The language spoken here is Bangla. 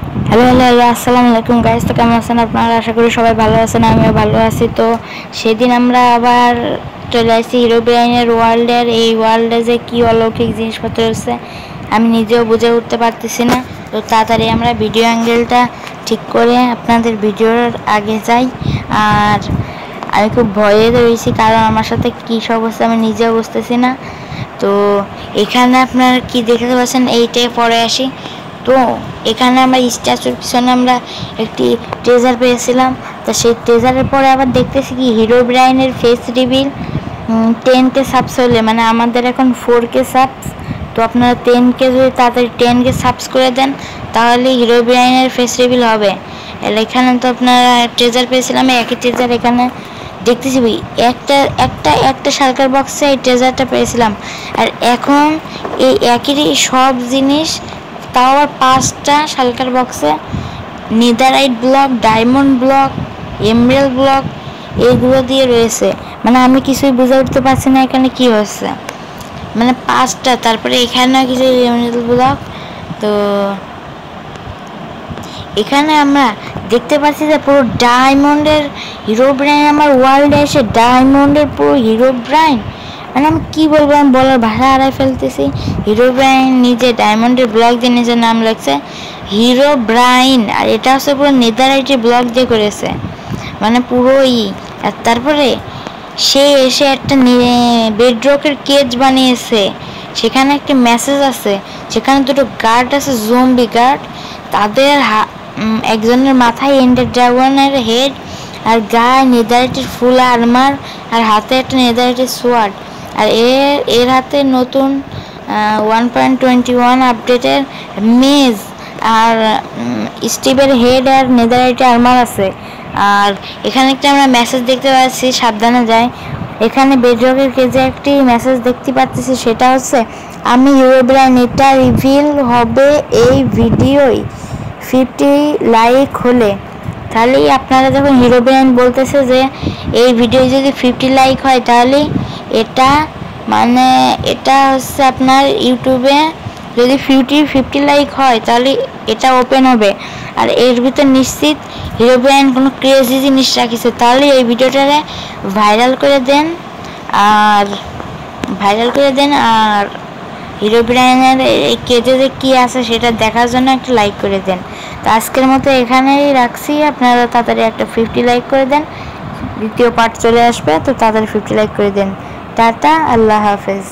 হ্যালো হ্যালো হ্যালো আসসালামু আলাইকুম গাইস। তো কেমন আছেন আপনারা? আশা করি সবাই ভালো আছেন, আমিও ভালো আছি। তো সেদিন আমরা আবার চলে আসছি হিরো ব্রাইনের ওয়ার্ল্ডের। এই ওয়ার্ল্ডে যে কী অলৌকিক জিনিসপত্র হচ্ছে আমি নিজেও বুঝে উঠতে পারতেছি না। তো তাড়াতাড়ি আমরা ভিডিও অ্যাঙ্গেলটা ঠিক করে আপনাদের ভিডিওর আগে যাই। আর আমি খুব ভয়ে রয়েছি, কারণ আমার সাথে কী সব হচ্ছে আমি নিজেও বুঝতেছি না। তো এখানে আপনারা কি দেখতে পাচ্ছেন, এইটাই পরে আসি। তো এখানে আমরা স্ট্যাচুর পিছনে আমরা একটি ট্রেজার পেয়েছিলাম। তো সেই ট্রেজারের পরে আবার দেখতেছি কি হিরো ব্রাইনের ফেস রিভিল 10K সাবস হলে, মানে আমাদের এখন 4K সাবস। তো আপনারা 10K যদি তাড়াতাড়ি 10K সাবস করে দেন তাহলে হিরো ব্রাইনের ফেস রিভিল হবে। এখানে তো আপনারা ট্রেজার পেয়েছিলাম, একই ট্রেজার এখানে দেখতেছি একটা একটা একটা শালকার বক্সে এই ট্রেজারটা পেয়েছিলাম। আর এখন এই একই সব জিনিস, তাও আবার 5টা শালকার বক্সে netherite block, diamond block, emerald block এইগুলো দিয়ে রয়েছে। মানে আমি কিছুই বুঝে উঠতে পারছি না এখানে কি হচ্ছে। মানে 5টা, তারপরে এখানেও কিছু এমরাল্ড ব্লক। তো এখানে আমরা দেখতে পাচ্ছি যে পুরো ডায়মন্ডের হিরো ব্রাইন আমার ওয়ার্ল্ডে এসে ডায়মন্ডের পুরো হিরো ব্রাইন, মানে আমি কী বলবো, আমি বলার ভাষা হারাই ফেলতেছি। হিরো ব্রাইন নিজে ডায়মন্ডের ব্লক দিয়ে নিজের নাম লাগছে হিরো ব্রাইন, আর এটা হচ্ছে পুরো নেদারাইটের ব্লক দিয়ে করেছে, মানে পুরো আর তারপরে সে এসে একটা বেডরকের কেজ বানিয়েছে। সেখানে একটা মেসেজ আছে, সেখানে দুটো গার্ড আছে, জম্বি গার্ড। তাদের একজনের মাথায় এন্ডার ড্রাগনের হেড, আর গায়ে নেদারাইটের ফুল আর্মার, আর হাতে একটা নেদারাইটের সোয়ার্ড। আর এর হাতে নতুন 1.21 আপডেটের মেজ, আর স্টিভের হেড আর নেদারাইটের আর্মার আছে। আর এখানে একটা আমরা মেসেজ দেখতে পাচ্ছি, সাবধানে যায়। এখানে বেডরকের কেজে একটি মেসেজ দেখতে পাচ্ছি, সেটা হচ্ছে আমি হিরো ব্রাইন, এটা রিভিল হবে এই ভিডিওই 50 লাইক হলে। তাহলেই আপনারা যখন হিরো ব্রাইন বলতেছে যে এই ভিডিও যদি 50 লাইক হয়, তাহলে এটা মানে এটা হচ্ছে আপনার ইউটিউবে যদি 50 লাইক হয় তাহলে এটা ওপেন হবে। আর এর ভিতর নিশ্চিত হিরো ব্রাইন কোনো ক্রেজি জিনিস রাখিছে, তাহলে এই ভিডিওটারে ভাইরাল করে দেন। আর হিরো ব্রাইনের এই কেজে যে কী আছে সেটা দেখার জন্য একটা লাইক করে দেন। তো আজকের মতো এখানেই রাখছি, আপনারা তাড়াতাড়ি একটা 50 লাইক করে দেন, দ্বিতীয় পার্ট চলে আসবে। তো তাড়াতাড়ি 50 লাইক করে দেন। টাটা, আল্লাহ হাফেজ।